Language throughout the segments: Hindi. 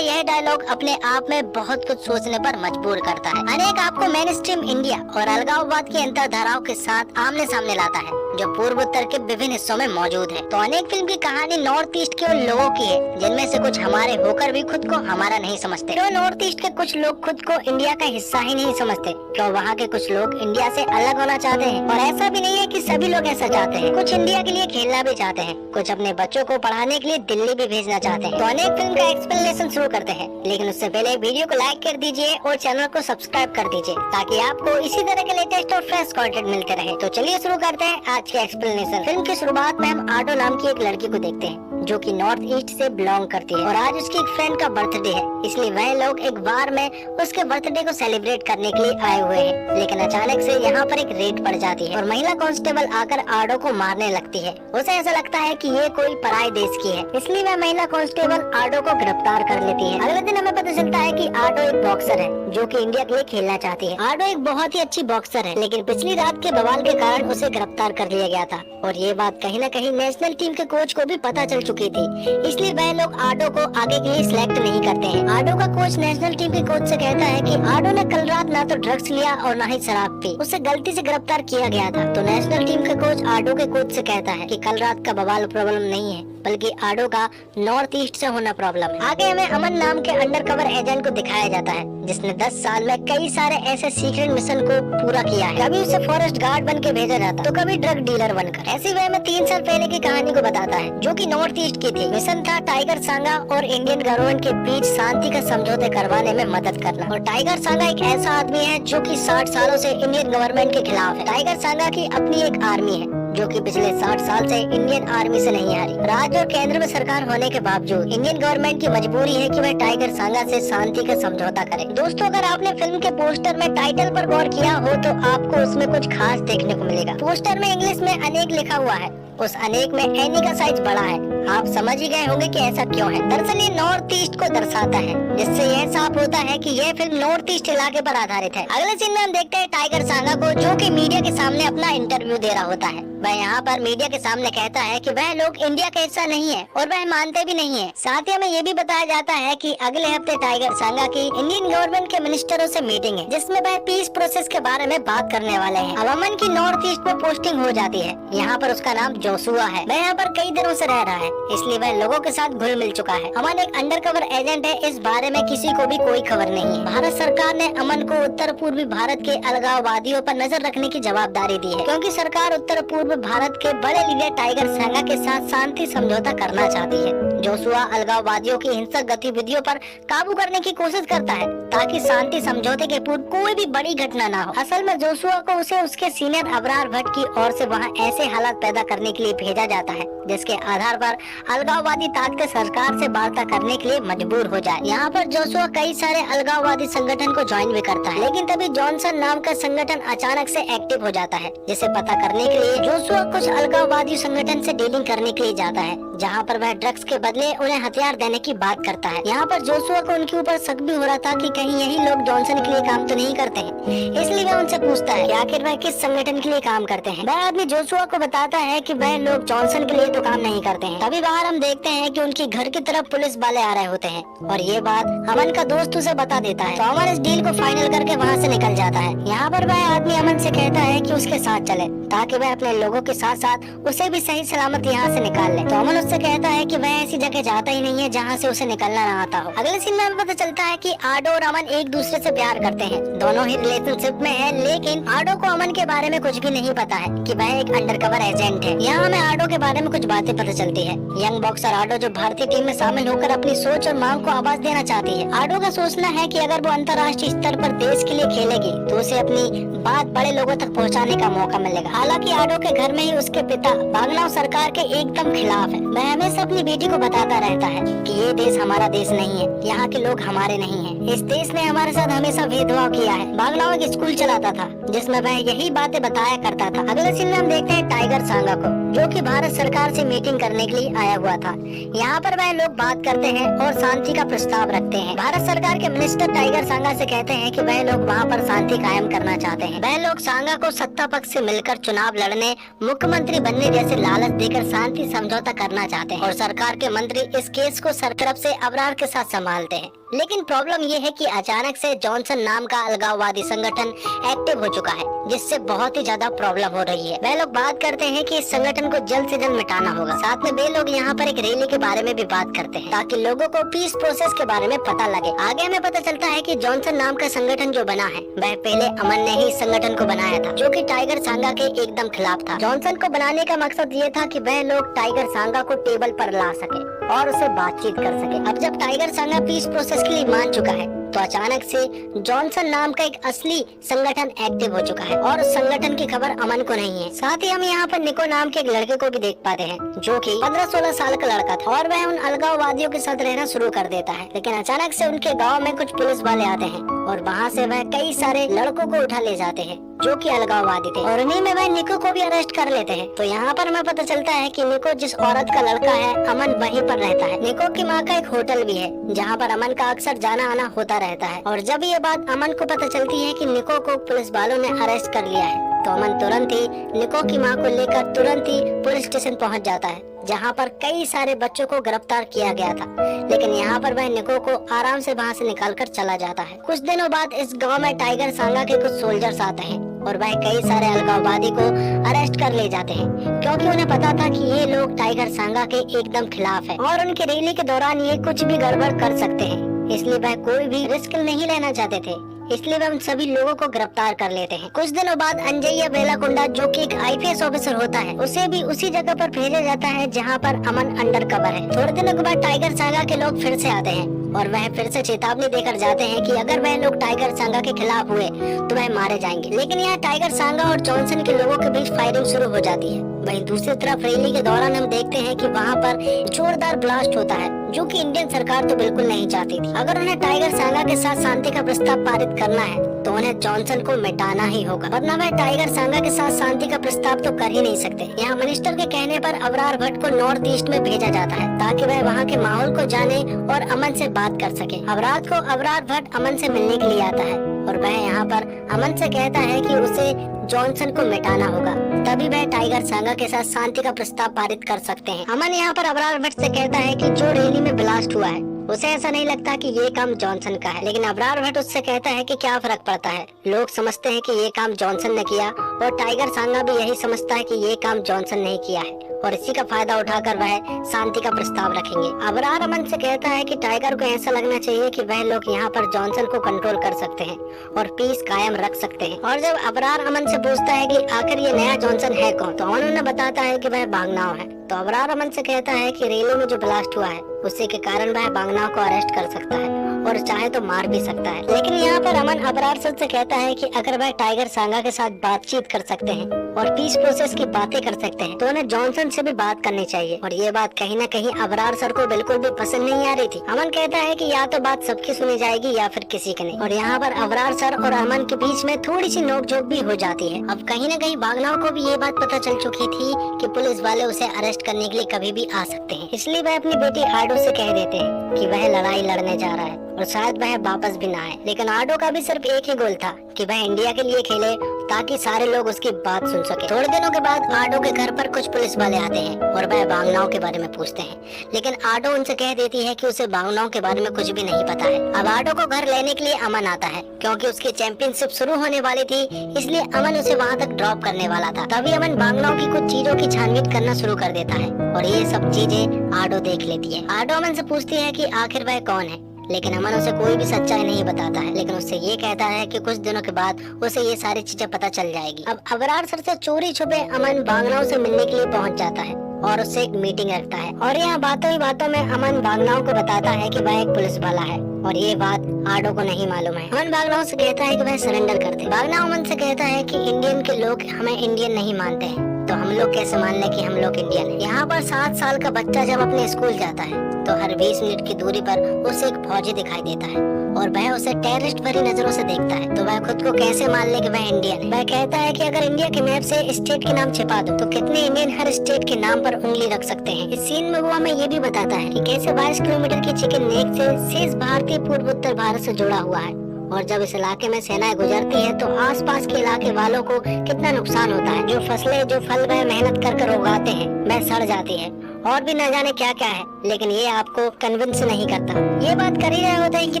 यह डायलॉग अपने आप में बहुत कुछ सोचने पर मजबूर करता है। अनेक आपको मेन स्ट्रीम इंडिया और अलगाववाद की अंतर्धाराओं के साथ आमने सामने लाता है जो पूर्व उत्तर के विभिन्न हिस्सों में मौजूद है। तो अनेक फिल्म की कहानी नॉर्थ ईस्ट के उन लोगों की है जिनमें से कुछ हमारे होकर भी खुद को हमारा नहीं समझते। क्यों नॉर्थ ईस्ट के कुछ लोग खुद को इंडिया का हिस्सा ही नहीं समझते? क्यों वहाँ के कुछ लोग इंडिया से अलग होना चाहते हैं? और ऐसा भी नहीं है कि सभी लोग ऐसा चाहते हैं। कुछ इंडिया के लिए खेलना भी चाहते हैं, कुछ अपने बच्चों को पढ़ाने के लिए दिल्ली भी भेजना चाहते हैं। तो अनेक फिल्म का एक्सप्लेनेशन शुरू करते हैं, लेकिन उससे पहले वीडियो को लाइक कर दीजिए और चैनल को सब्सक्राइब कर दीजिए ताकि आपको इसी तरह के लेटेस्ट और फ्रेश कंटेंट मिलते रहे। तो चलिए शुरू करते हैं आज के एक्सप्लेनेशन। फिल्म की शुरुआत में हम आटो नाम की एक लड़की को देखते हैं जो कि नॉर्थ ईस्ट से बिलोंग करती है और आज उसकी एक फ्रेंड का बर्थडे है, इसलिए वह लोग एक बार में उसके बर्थडे को सेलिब्रेट करने के लिए आए हुए हैं। लेकिन अचानक से यहाँ पर एक रेड पड़ जाती है और महिला कांस्टेबल आकर आडो को मारने लगती है। उसे ऐसा लगता है कि ये कोई पराये देश की है, इसलिए वह महिला कांस्टेबल आडो को गिरफ्तार कर लेती है। अगले दिन हमें पता चलता है कि आडो एक बॉक्सर है जो कि इंडिया के लिए खेलना चाहती है। आडो एक बहुत ही अच्छी बॉक्सर है, लेकिन पिछली रात के बवाल के कारण उसे गिरफ्तार कर लिया गया था और ये बात कहीं न कहीं नेशनल टीम के कोच को भी पता चल चुकी थी, इसलिए वह लोग आडो को आगे के लिए सिलेक्ट नहीं करते हैं। आडो का कोच नेशनल टीम के कोच से कहता है कि आडो ने कल रात ना तो ड्रग्स लिया और ना ही शराब पी, उसे गलती से गिरफ्तार किया गया था। तो नेशनल टीम के कोच आडो के कोच से कहता है कि कल रात का बवाल प्रॉब्लम नहीं है, बल्कि आडो का नॉर्थ ईस्ट से होना प्रॉब्लम है। आगे हमें अमन नाम के अंडरकवर एजेंट को दिखाया जाता है जिसने 10 साल में कई सारे ऐसे सीक्रेट मिशन को पूरा किया है। कभी उसे फॉरेस्ट गार्ड बन के भेजा जाता तो कभी ड्रग डीलर बनकर। ऐसी वे में 3 साल पहले की कहानी को बताता है जो कि नॉर्थ ईस्ट की थी। मिशन था टाइगर सांगा और इंडियन गवर्नमेंट के बीच शांति का समझौते करवाने में मदद करना। और टाइगर सांगा एक ऐसा आदमी है जो कि 60 सालों से इंडियन गवर्नमेंट के खिलाफ है। टाइगर सांगा की अपनी एक आर्मी है जो कि पिछले 60 साल से इंडियन आर्मी से नहीं हारी। राज्य और केंद्र में सरकार होने के बावजूद इंडियन गवर्नमेंट की मजबूरी है कि वह टाइगर सांगा से शांति का समझौता करे। दोस्तों, अगर आपने फिल्म के पोस्टर में टाइटल पर गौर किया हो तो आपको उसमें कुछ खास देखने को मिलेगा। पोस्टर में इंग्लिश में अनेक लिखा हुआ है, उस अनेक में एनी का साइज बड़ा है। आप समझ ही गए होंगे कि ऐसा क्यों है। दरअसल ये नॉर्थ ईस्ट को दर्शाता है, जिससे यह साफ होता है कि यह फिल्म नॉर्थ ईस्ट इलाके पर आधारित है। अगले सीन में हम देखते हैं टाइगर सांगा को जो कि मीडिया के सामने अपना इंटरव्यू दे रहा होता है। वह यहाँ पर मीडिया के सामने कहता है कि वह लोग इंडिया का हिस्सा नहीं है और वह मानते भी नहीं है। साथ ही हमें ये भी बताया जाता है कि अगले हफ्ते टाइगर सांगा की इंडियन गवर्नमेंट के मिनिस्टरों से मीटिंग है जिसमें वह पीस प्रोसेस के बारे में बात करने वाले हैं। अब अमन की नॉर्थ ईस्ट में पोस्टिंग हो जाती है। यहाँ पर उसका नाम जोशुआ है। वह यहाँ पर कई दिनों से रह रहा है, इसलिए वह लोगों के साथ घुल मिल चुका है। अमन एक अंडरकवर एजेंट है, इस बारे में किसी को भी कोई खबर नहीं है। भारत सरकार ने अमन को उत्तर पूर्वी भारत के अलगाववादियों पर नजर रखने की जवाबदारी दी है, क्योंकि सरकार उत्तर पूर्व भारत के बड़े लीडर टाइगर सांगा के साथ शांति समझौता करना चाहती है। जोशुआ अलगाववादियों की हिंसक गतिविधियों पर काबू करने की कोशिश करता है ताकि शांति समझौते के पूर्व कोई भी बड़ी घटना न हो। असल में जोशुआ को उसे उसके सीनियर अबरार भट्ट की ओर से वहाँ ऐसे हालात पैदा करने के लिए भेजा जाता है जिसके आधार पर अलगाववादी ताकत सरकार से वार्ता करने के लिए मजबूर हो जाए। यहाँ पर जोशुआ कई सारे अलगाववादी संगठन को ज्वाइन भी करता है, लेकिन तभी जॉनसन नाम का संगठन अचानक से एक्टिव हो जाता है, जिसे पता करने के लिए जोशुआ कुछ अलगाववादी संगठन से डीलिंग करने के लिए जाता है, जहाँ पर वह ड्रग्स के बदले उन्हें हथियार देने की बात करता है। यहाँ पर जोशुआ को उनके ऊपर शक भी हो रहा था कि कहीं यही लोग जॉनसन के लिए काम तो नहीं करते हैं, इसलिए वह उनसे पूछता है कि आखिर वह किस संगठन के लिए काम करते हैं। वह आदमी जोशुआ को बताता है कि वह लोग जॉनसन के लिए तो काम नहीं करते हैं। तभी बाहर हम देखते हैं कि उनके घर की तरफ पुलिस वाले आ रहे होते हैं और ये बात अमन का दोस्त उसे बता देता है। तो अमन इस डील को फाइनल करके वहाँ से निकल जाता है। यहाँ पर वह आदमी अमन से कहता है कि उसके साथ चले ताकि वह अपने लोगों के साथ साथ उसे भी सही सलामत यहाँ से निकाल ले। तो अमन उससे कहता है कि वह ऐसी जगह जाता ही नहीं है जहाँ से उसे निकलना न आता हो। अगले सीन में हमें पता चलता है कि आडो और अमन एक दूसरे से प्यार करते हैं, दोनों ही रिलेशनशिप में है, लेकिन आडो को अमन के बारे में कुछ भी नहीं पता है कि वह एक अंडरकवर एजेंट है। यहाँ हमें आडो के बारे में कुछ बातें पता चलती है। यंग बॉक्सर आडो जो भारतीय टीम में शामिल होकर अपनी सोच और मांग को आवाज देना चाहती है। आडो का सोचना है कि अगर वो अंतर्राष्ट्रीय स्तर पर देश के लिए खेलेगी तो उसे अपनी बात बड़े लोगों तक पहुंचाने का मौका मिलेगा। हालांकि आडो के घर में ही उसके पिता बागनाव सरकार के एकदम खिलाफ है। वह हमेशा अपनी बेटी को बताता रहता है कि ये देश हमारा देश नहीं है, यहाँ के लोग हमारे नहीं हैं। इस देश ने हमारे साथ हमेशा भेदभाव किया है। बागनाव एक स्कूल चलाता था जिसमें वह यही बातें बताया करता था। अगले सीन में हम देखते हैं टाइगर सांगा को जो कि भारत सरकार से मीटिंग करने के लिए आया हुआ था। यहाँ पर वह लोग बात करते हैं और शांति का प्रस्ताव रखते हैं। भारत सरकार के मिनिस्टर टाइगर सांगा से कहते हैं कि वह लोग वहाँ पर शांति कायम करना चाहते हैं। वह लोग सांगा को सत्ता पक्ष से मिलकर चुनाव लड़ने, मुख्यमंत्री बनने जैसे लालच देकर शांति समझौता करना चाहते हैं और सरकार के मंत्री इस केस को सरकार से अबरार के साथ संभालते हैं। लेकिन प्रॉब्लम ये है कि अचानक से जॉनसन नाम का अलगाववादी संगठन एक्टिव हो चुका है, जिससे बहुत ही ज्यादा प्रॉब्लम हो रही है। वह लोग बात करते हैं कि इस संगठन को जल्द से जल्द मिटाना होगा। साथ में वे लोग यहाँ पर एक रैली के बारे में भी बात करते हैं ताकि लोगों को पीस प्रोसेस के बारे में पता लगे। आगे हमें पता चलता है कि जॉनसन नाम का संगठन जो बना है वह पहले अमन ने ही इस संगठन को बनाया था, जो कि टाइगर सांगा के एकदम खिलाफ था। जॉनसन को बनाने का मकसद ये था कि वह लोग टाइगर सांगा को टेबल पर ला सके और उसे बातचीत कर सके। अब जब टाइगर सांगा पीस प्रोसेस के लिए मान चुका है तो अचानक से जॉनसन नाम का एक असली संगठन एक्टिव हो चुका है और उस संगठन की खबर अमन को नहीं है। साथ ही हम यहाँ पर निको नाम के एक लड़के को भी देख पाते हैं, जो कि 15-16 साल का लड़का था और वह उन अलगाववादियों के साथ रहना शुरू कर देता है। लेकिन अचानक से उनके गाँव में कुछ पुलिस वाले आते हैं और वहाँ से वह कई सारे लड़कों को उठा ले जाते हैं जो कि अलगाववादी थे और उन्हीं में वह निको को भी अरेस्ट कर लेते हैं। तो यहाँ पर हमें पता चलता है कि निको जिस औरत का लड़का है अमन वहीं पर रहता है। निको की माँ का एक होटल भी है जहाँ पर अमन का अक्सर जाना आना होता रहता है और जब ये बात अमन को पता चलती है कि निको को पुलिस वालों ने अरेस्ट कर लिया है तो अमन तुरंत ही निको की माँ को लेकर तुरंत ही पुलिस स्टेशन पहुँच जाता है, जहाँ पर कई सारे बच्चों को गिरफ्तार किया गया था। लेकिन यहाँ पर वह निको को आराम से वहाँ से निकालकर चला जाता है। कुछ दिनों बाद इस गांव में टाइगर सांगा के कुछ सोल्जर्स आते हैं और वह कई सारे अलगाववादी को अरेस्ट कर ले जाते हैं, क्योंकि उन्हें पता था कि ये लोग टाइगर सांगा के एकदम खिलाफ है और उनकी रैली के दौरान ये कुछ भी गड़बड़ कर सकते हैं। इसलिए वह कोई भी रिस्क नहीं लेना चाहते थे, इसलिए वह उन सभी लोगों को गिरफ्तार कर लेते हैं। कुछ दिनों बाद अंजैया बेलाकुंडा, जो कि एक IPS ऑफिसर होता है, उसे भी उसी जगह पर भेजा जाता है जहां पर अमन अंडर कवर है। थोड़े दिनों के बाद टाइगर सांगा के लोग फिर से आते हैं और वह फिर से चेतावनी देकर जाते हैं कि अगर वह लोग टाइगर सांगा के खिलाफ हुए तो वह मारे जाएंगे। लेकिन यहाँ टाइगर सांगा और जॉनसन के लोगों के बीच फायरिंग शुरू हो जाती है। वहीं दूसरी तरफ रैली के दौरान हम देखते हैं कि वहाँ पर जोरदार ब्लास्ट होता है, जो कि इंडियन सरकार तो बिल्कुल नहीं चाहती थी। अगर उन्हें टाइगर सांगा के साथ शांति का प्रस्ताव पारित करना है तो उन्हें जॉनसन को मिटाना ही होगा, वरना वह टाइगर सांगा के साथ शांति का प्रस्ताव तो कर ही नहीं सकते। यहाँ मिनिस्टर के कहने पर अबरार भट्ट को नॉर्थ ईस्ट में भेजा जाता है ताकि वह वहाँ के माहौल को जाने और अमन से बात कर सके। अब रात को अबरार भट्ट अमन से मिलने के लिए आता है और वह यहाँ पर अमन से कहता है कि उसे जॉनसन को मिटाना होगा, तभी वह टाइगर सांगा के साथ शांति का प्रस्ताव पारित कर सकते हैं। अमन यहाँ पर अबरार भट्ट से कहता है कि जो रैली में ब्लास्ट हुआ है उसे ऐसा नहीं लगता कि ये काम जॉनसन का है। लेकिन अबरार भट्ट उससे कहता है कि क्या फर्क पड़ता है, लोग समझते हैं कि ये काम जॉनसन ने किया और टाइगर सांगा भी यही समझता है कि ये काम जॉनसन ने किया है और इसी का फायदा उठाकर वह शांति का प्रस्ताव रखेंगे। अबरार अमन से कहता है कि टाइगर को ऐसा लगना चाहिए कि वह लोग यहाँ पर जॉनसन को कंट्रोल कर सकते हैं और पीस कायम रख सकते हैं। और जब अबरार अमन से पूछता है कि आखिर ये नया जॉनसन है कौन, तो अमन उन्हें बताता है कि वह बांगनाव है। तो अबरार अमन से कहता है कि रैली में जो ब्लास्ट हुआ है उसी के कारण वह बांगनाव को अरेस्ट कर सकता है और चाहे तो मार भी सकता है। लेकिन यहाँ पर अमन अबरार सर से कहता है कि अगर वह टाइगर सांगा के साथ बातचीत कर सकते हैं और पीस प्रोसेस की बातें कर सकते हैं तो उन्हें जॉनसन से भी बात करनी चाहिए। और ये बात कहीं न कहीं अबरार सर को बिल्कुल भी पसंद नहीं आ रही थी। अमन कहता है कि या तो बात सबकी सुनी जाएगी या फिर किसी की नहीं। और यहाँ पर अबरार सर और अमन के बीच में थोड़ी सी नोकझोंक भी हो जाती है। अब कहीं न कहीं बांगनाव को भी ये बात पता चल चुकी थी कि पुलिस वाले उसे अरेस्ट करने के लिए कभी भी आ सकते हैं, इसलिए वह अपनी बेटी आडो से कह देते हैं कि वह लड़ाई लड़ने जा रहा है और शायद वह वापस भी ना आए। लेकिन आडो का भी सिर्फ एक ही गोल था कि वह इंडिया के लिए खेले ताकि सारे लोग उसकी बात सुन सके। थोड़े दिनों के बाद आडो के घर पर कुछ पुलिस वाले आते हैं और वह बांगनाव के बारे में पूछते हैं, लेकिन आडो उनसे कह देती है कि उसे बांगनाव के बारे में कुछ भी नहीं पता है। अब आडो को घर लेने के लिए अमन आता है क्योंकि उसकी चैंपियनशिप शुरू होने वाली थी, इसलिए अमन उसे वहाँ तक ड्रॉप करने वाला था। तभी अमन बांगनाव की कुछ चीजों की छानबीन करना शुरू कर देता है और ये सब चीजें आडो देख लेती है। आडो अमन से पूछती है कि आखिर वह कौन है, लेकिन अमन उसे कोई भी सच्चाई नहीं बताता है, लेकिन उससे ये कहता है कि कुछ दिनों के बाद उसे ये सारी चीजें पता चल जाएगी। अब अबरार सर से चोरी छुपे अमन बांगनाव से मिलने के लिए पहुंच जाता है और उससे एक मीटिंग रखता है और यहाँ बातों ही बातों में अमन बांगनाव को बताता है कि वह एक पुलिस वाला है और ये बात आडो को नहीं मालूम है। अमन बांगनाव से कहता है कि वह सरेंडर कर दे। बांगनाव अमन से कहता है कि इंडियन के लोग हमें इंडियन नहीं मानते हैं, तो हम लोग कैसे मान लें कि हम लोग इंडियन हैं। यहाँ पर 7 साल का बच्चा जब अपने स्कूल जाता है तो हर 20 मिनट की दूरी पर उसे एक फौजी दिखाई देता है और वह उसे टेररिस्ट भरी नजरों से देखता है। तो वह खुद को कैसे मान ले कि वह इंडियन है। वह कहता है कि अगर इंडिया के मैप से स्टेट के नाम छिपा दो तो कितने इंडियन हर स्टेट के नाम पर उंगली रख सकते हैं। इस सीन में वो हमें ये भी बताता है कि कैसे 22 किलोमीटर की चिकन नेक से शेष भारतीय पूर्व उत्तर भारत से जुड़ा हुआ है और जब इस इलाके में सेनाएं गुजरती है तो आसपास के इलाके वालों को कितना नुकसान होता है। जो फसलें जो फल वह मेहनत कर कर उगाते हैं वह सड़ जाती है और भी न जाने क्या क्या है, लेकिन ये आपको कन्विंस नहीं करता। ये बात कर ही रहे होते हैं कि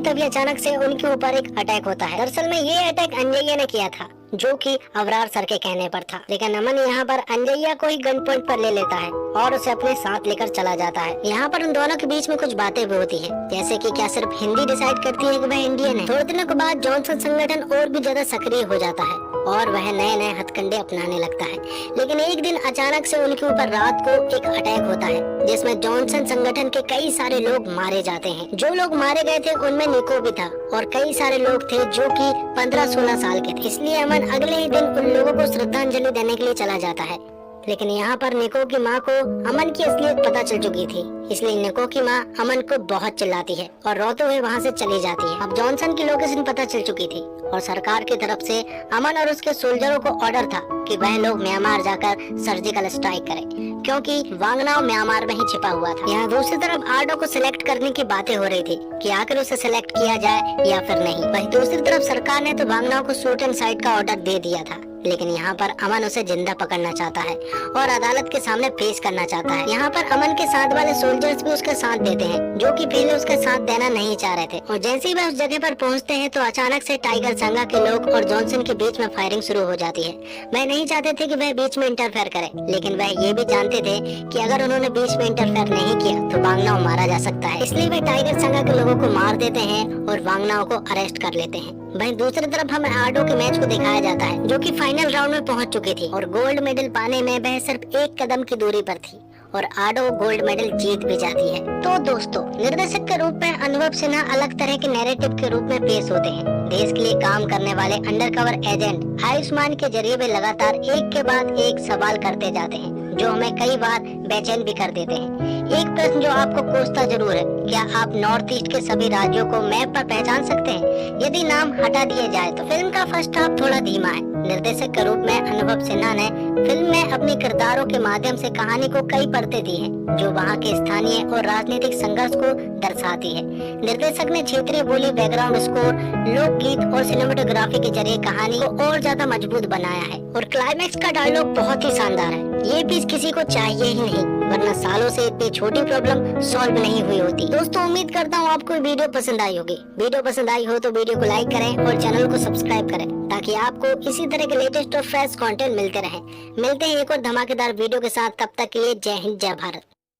तभी अचानक से उनके ऊपर एक अटैक होता है। दरअसल में ये अटैक अंजैया ने किया था जो कि अवरार सर के कहने पर था, लेकिन अमन यहाँ पर अंजैया को ही गन पॉइंट पर ले लेता है और उसे अपने साथ लेकर चला जाता है। यहाँ पर उन दोनों के बीच में कुछ बातें भी होती हैं, जैसे कि क्या सिर्फ हिंदी डिसाइड करती है कि वह इंडियन है। थोड़े दिनों के बाद जॉनसन संगठन और भी ज्यादा सक्रिय हो जाता है और वह नए नए हथकंडे अपनाने लगता है। लेकिन एक दिन अचानक से उनके ऊपर रात को एक अटैक होता है जिसमें जॉनसन संगठन के कई सारे लोग मारे जाते हैं। जो लोग मारे गए थे उनमें निको भी था और कई सारे लोग थे जो कि 15-16 साल के थे। इसलिए अमन अगले ही दिन उन लोगों को श्रद्धांजलि देने के लिए चला जाता है। लेकिन यहाँ पर निको की माँ को अमन की असलियत पता चल चुकी थी, इसलिए निको की माँ अमन को बहुत चिल्लाती है और रोते हुए वहाँ से चली जाती है। अब जॉनसन की लोकेशन पता चल चुकी थी और सरकार की तरफ से अमन और उसके सोल्जरों को ऑर्डर था कि वह लोग म्यांमार जाकर सर्जिकल स्ट्राइक करें, क्योंकि वांगनाव म्यांमार में ही छिपा हुआ था। यहाँ दूसरी तरफ आर्डो को सिलेक्ट करने की बातें हो रही थी कि आखिर उसे सिलेक्ट किया जाए या फिर नहीं। वहीं दूसरी तरफ सरकार ने तो वांगनाव को शूट एंड साइड का ऑर्डर दे दिया था, लेकिन यहाँ पर अमन उसे जिंदा पकड़ना चाहता है और अदालत के सामने पेश करना चाहता है। यहाँ पर अमन के साथ वाले सोल्जर्स भी उसका साथ देते हैं जो कि पहले उसका साथ देना नहीं चाह रहे थे। और जैसे ही वह उस जगह पर पहुँचते हैं तो अचानक से टाइगर संघा के लोग और जॉनसन के बीच में फायरिंग शुरू हो जाती है। वह नहीं चाहते थे कि वह बीच में इंटरफेयर करे, लेकिन वह ये भी जानते थे कि अगर उन्होंने बीच में इंटरफेयर नहीं किया तो वांगनाव मारा जा सकता है। इसलिए वे टाइगर संघा के लोगों को मार देते हैं और वांगनाव को अरेस्ट कर लेते हैं। वहीं दूसरी तरफ हमें आर्डो के मैच को दिखाया जाता है जो कि फाइनल राउंड में पहुंच चुकी थी और गोल्ड मेडल पाने में वह सिर्फ एक कदम की दूरी पर थी और आर्डो गोल्ड मेडल जीत भी जाती है। तो दोस्तों, निर्देशक के रूप में अनुभव सिन्हा अलग तरह के नैरेटिव के रूप में पेश होते हैं। देश के लिए काम करने वाले अंडरकवर एजेंट आयुष्मान के जरिए वे लगातार एक के बाद एक सवाल करते जाते हैं जो हमें कई बार बेचैन भी कर देते हैं। एक प्रश्न जो आपको कोसता जरूर है, क्या आप नॉर्थ ईस्ट के सभी राज्यों को मैप पर पहचान सकते हैं? यदि नाम हटा दिए जाए तो फिल्म का फर्स्ट हाफ थोड़ा धीमा है। निर्देशक के रूप में अनुभव सिन्हा ने फिल्म में अपने किरदारों के माध्यम से कहानी को कई परतें दी हैं जो वहाँ के स्थानीय और राजनीतिक संघर्ष को दर्शाती है। निर्देशक ने क्षेत्रीय बोली, बैकग्राउंड स्कोर, लोकगीत और सिनेमेटोग्राफी के जरिए कहानी को और ज्यादा मजबूत बनाया है और क्लाइमैक्स का डायलॉग बहुत ही शानदार है। ये पीस किसी को चाहिए ही नहीं, वरना सालों से इतनी छोटी प्रॉब्लम सॉल्व नहीं हुई होती। दोस्तों, उम्मीद करता हूँ आपको वीडियो पसंद आई होगी। वीडियो पसंद आई हो तो वीडियो को लाइक करें और चैनल को सब्सक्राइब करें ताकि आपको इसी तरह के लेटेस्ट और फ्रेश कंटेंट मिलते रहे। मिलते हैं एक और धमाकेदार वीडियो के साथ, तब तक के लिए जय हिंद, जय भारत।